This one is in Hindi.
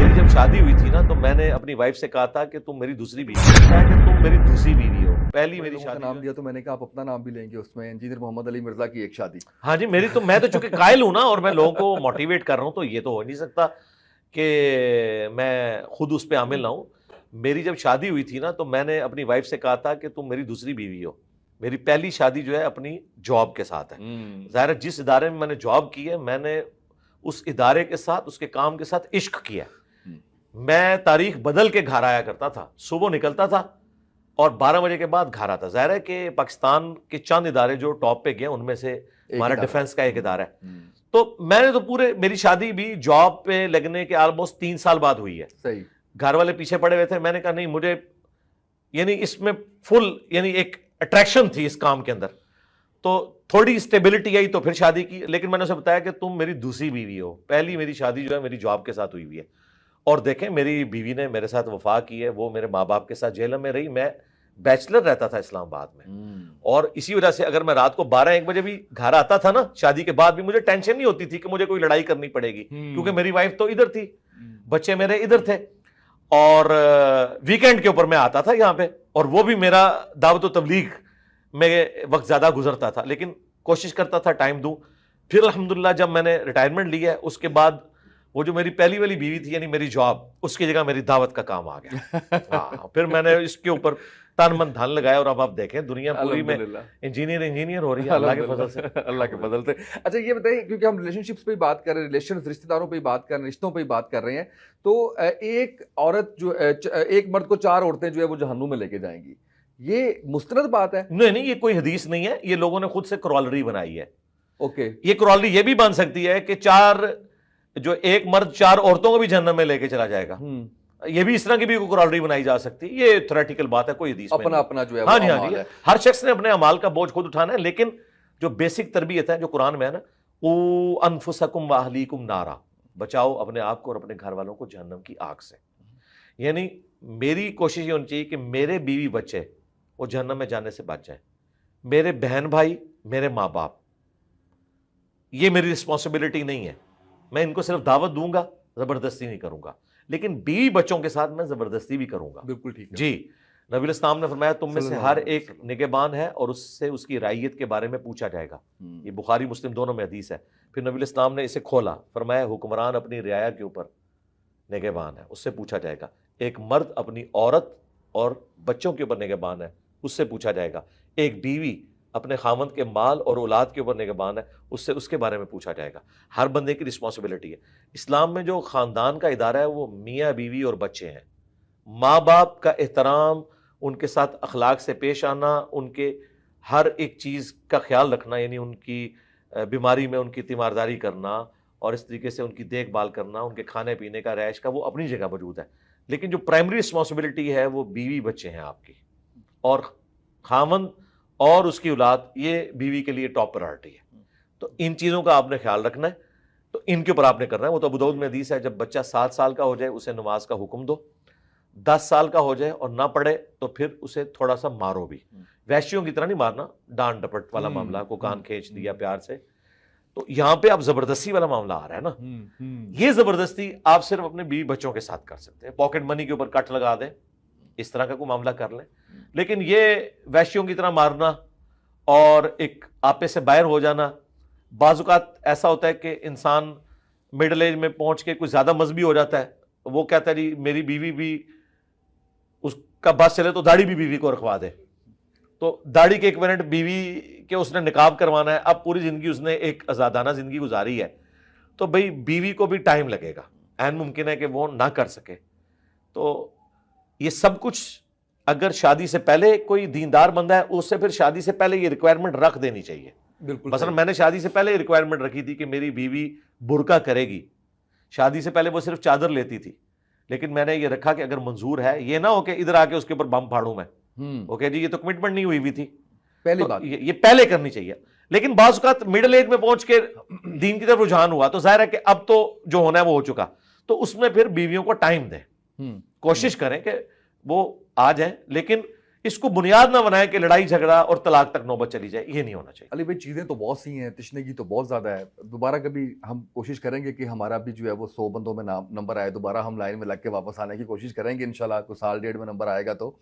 मेरी जब शादी हुई थी ना तो मैंने अपनी वाइफ से कहा था कि तुम मेरी दूसरी बीवी हो। कहा कि तुम मेरी दूसरी बीवी हो, पहली मेरी लोगों का शादी नाम दिया तो मैंने कहा आप अपना नाम भी लेंगे उसमें, इंजीनियर मोहम्मद अली मिर्जा की एक शादी। हाँ जी, मेरी तो, मैं तो चूंकि कायल हूं ना और मैं लोगों को मोटिवेट कर रहा हूं, तो ये तो हो नहीं सकता कि मैं खुद उस पर आमिल ना हूं। मेरी जब शादी हुई थी ना तो मैंने अपनी वाइफ से कहा था कि तुम मेरी दूसरी बीवी हो। मेरी पहली शादी जो है अपनी जॉब के साथ है। ज़ाहिर है जिस इदारे में मैंने जॉब की है, मैंने उस इदारे के साथ, उसके काम के साथ इश्क किया। मैं तारीख बदल के घर आया करता था, सुबह निकलता था और 12 बजे के बाद घर आता। ज़ाहिर है कि पाकिस्तान के चंद इदारे जो टॉप पे गए उनमें से हमारा डिफेंस का एक इदारा है। तो मैंने तो पूरे, मेरी शादी भी जॉब पे लगने के ऑलमोस्ट 3 साल बाद हुई है। सही। घर वाले पीछे पड़े हुए थे, मैंने कहा नहीं, मुझे यानी इसमें फुल यानी एक अट्रैक्शन थी इस काम के अंदर, तो थोड़ी स्टेबिलिटी आई तो फिर शादी की। लेकिन मैंने उसे बताया कि तुम मेरी दूसरी बीवी हो, पहली मेरी शादी जो है मेरी जॉब के साथ हुई हुई है। और देखें मेरी बीवी ने मेरे साथ वफा की है, वो मेरे माँ बाप के साथ जेल में रही। मैं बैचलर रहता था इस्लामाबाद में, और इसी वजह से अगर मैं रात को 12-1 बजे भी घर आता था ना शादी के बाद भी, मुझे टेंशन नहीं होती थी कि मुझे कोई लड़ाई करनी पड़ेगी, क्योंकि मेरी वाइफ तो इधर थी, बच्चे मेरे इधर थे, और वीकेंड के ऊपर मैं आता था यहाँ पे, और वो भी मेरा दावत व तबलीग में वक्त ज्यादा गुजरता था, लेकिन कोशिश करता था टाइम दूं। फिर अल्हम्दुलिल्लाह जब मैंने रिटायरमेंट ली है, उसके बाद वो जो मेरी पहली वाली बीवी थी यानी मेरी जॉब, उसकी जगह मेरी दावत का काम आ गया। हाँ, फिर मैंने इसके ऊपर तन मन धन लगाया, और अब आप देखें दुनिया पूरी में इंजीनियर हो रही है अल्लाह के फजल से। अल्लाह के फजल से। अच्छा ये बताइए, क्योंकि हम रिलेशनशिप्स पे बात कर रहे हैं, रिलेशन रिश्तेदारों पे बात कर रहे हैं, रिश्तों पे बात कर रहे हैं, तो एक औरत जो एक मर्द को 4 औरतें जो है वो जहन्नुम में लेके जाएंगी, ये मुस्तरद बात है? नहीं, ये कोई हदीस नहीं है, ये लोगों ने खुद से क्रॉलरी बनाई है। ओके। ये क्रॉलरी ये भी बन सकती है कि जो एक मर्द 4 औरतों को भी जहन्नम में लेके चला जाएगा, ये भी इस तरह की भी क्रॉलरी बनाई जा सकती है। ये थ्योरेटिकल बात है, कोई हदीस में अपना जो है हाँ जी, हर शख्स ने अपने अमाल का बोझ खुद उठाना है, लेकिन जो बेसिक तरबियत है जो कुरान में है ना, ओ अनफुसकुम व अहलीकुम नारा, बचाओ अपने आप को और अपने घर वालों को जहन्नम की आग से। यानी मेरी कोशिश ये होनी चाहिए कि मेरे बीवी बच्चे वो जहन्नम में जाने से बच जाए, मेरे बहन भाई, मेरे माँ बाप, ये मेरी रिस्पॉन्सिबिलिटी नहीं है। मैं इनको सिर्फ दावत दूंगा, जबरदस्ती नहीं करूंगा, लेकिन बीवी बच्चों के साथ मैं जबरदस्ती भी करूंगा। बिल्कुल ठीक है जी। नबी इस्लाम ने फरमाया तुम में से हर एक निगहबान है और उससे उसकी राइयत के बारे में पूछा जाएगा। ये बुखारी मुस्लिम दोनों में हदीस है। फिर नबी इस्लाम ने इसे खोला, फरमाया हुक्मरान अपनी रियाया के ऊपर निगहबान है, उससे पूछा जाएगा। एक मर्द अपनी औरत और बच्चों के ऊपर निगहबान है, उससे पूछा जाएगा। एक बीवी अपने खामंद के माल और औलाद के ऊपर निगहबान है, उससे उसके बारे में पूछा जाएगा। हर बंदे की रिस्पॉन्सिबिलिटी है। इस्लाम में जो ख़ानदान का इदारा है वो मियाँ बीवी और बच्चे हैं। माँ बाप का एहतराम, उनके साथ अखलाक से पेश आना, उनके हर एक चीज़ का ख्याल रखना, यानी उनकी बीमारी में उनकी तीमारदारी करना और इस तरीके से उनकी देखभाल करना, उनके खाने पीने का, रैश का, वो अपनी जगह मौजूद है। लेकिन जो प्राइमरी रिस्पॉन्सिबिलिटी है वो बीवी बच्चे हैं आपकी, और खामंद और उसकी औलाद, ये बीवी के लिए टॉप प्रायोरिटी है। तो इन चीज़ों का आपने ख्याल रखना है, तो इनके ऊपर आपने करना है। वो तो अबू दाऊद में हदीस है, जब बच्चा 7 साल का हो जाए उसे नमाज का हुक्म दो, 10 साल का हो जाए और ना पढ़े तो फिर उसे थोड़ा सा मारो भी। वैश्यों की तरह नहीं मारना, डांट डपट वाला मामला, को कान खींच दिया प्यार से, तो यहां पे आप जबरदस्ती वाला मामला आ रहा है ना। ये जबरदस्ती आप सिर्फ अपने बीवी बच्चों के साथ कर सकते हैं। पॉकेट मनी के ऊपर कट लगा दें, इस तरह का कोई मामला कर लें, लेकिन ये वैश्यों की तरह मारना और एक आपे से बाहर हो जाना, बाजुकात ऐसा होता है कि इंसान मिडिल एज में पहुंच के कुछ ज्यादा मजहबी हो जाता है। वो कहता है जी मेरी बीवी भी, उसका बस चले तो दाढ़ी भी बीवी को रखवा दे, तो दाढ़ी के 1 मिनट बीवी के उसने निकाब करवाना है। अब पूरी जिंदगी उसने एक आजादाना जिंदगी गुजारी है, तो भाई बीवी को भी टाइम लगेगा, ऐन मुमकिन है कि वो ना कर सके। तो ये सब कुछ अगर शादी से पहले कोई दीनदार बंदा है, उससे फिर शादी से पहले ये रिक्वायरमेंट रख देनी चाहिए। बिल्कुल। मसलन मैंने शादी से पहले रिक्वायरमेंट रखी थी कि मेरी बीवी बुर्का करेगी। शादी से पहले वो सिर्फ चादर लेती थी, लेकिन मैंने ये रखा कि अगर मंजूर है, ये ना हो कि इधर आके उसके ऊपर बम फाड़ू मैं। ओके जी, ये तो कमिटमेंट नहीं हुई हुई थी पहली तो बात, ये पहले करनी चाहिए। लेकिन बाज़ औक़ात मिडिल एज में पहुंच के दीन की तरफ रुझान हुआ, तो जाहिर है कि अब तो जो होना है वो हो चुका, तो उसमें फिर बीवियों को टाइम दें, कोशिश करें कि वो आ जाए। लेकिन इसको बुनियाद ना बनाए कि लड़ाई झगड़ा और तलाक तक नौबत चली जाए, ये नहीं होना चाहिए। अली भाई चीज़ें तो बहुत सी हैं, तशनगी तो बहुत ज़्यादा है। दोबारा कभी हम कोशिश करेंगे कि हमारा भी जो है वो 100 बंदों में नाम नंबर आए, दोबारा हम लाइन में लग के वापस आने की कोशिश करेंगे इंशाल्लाह, कोई साल डेढ़ में नंबर आएगा तो।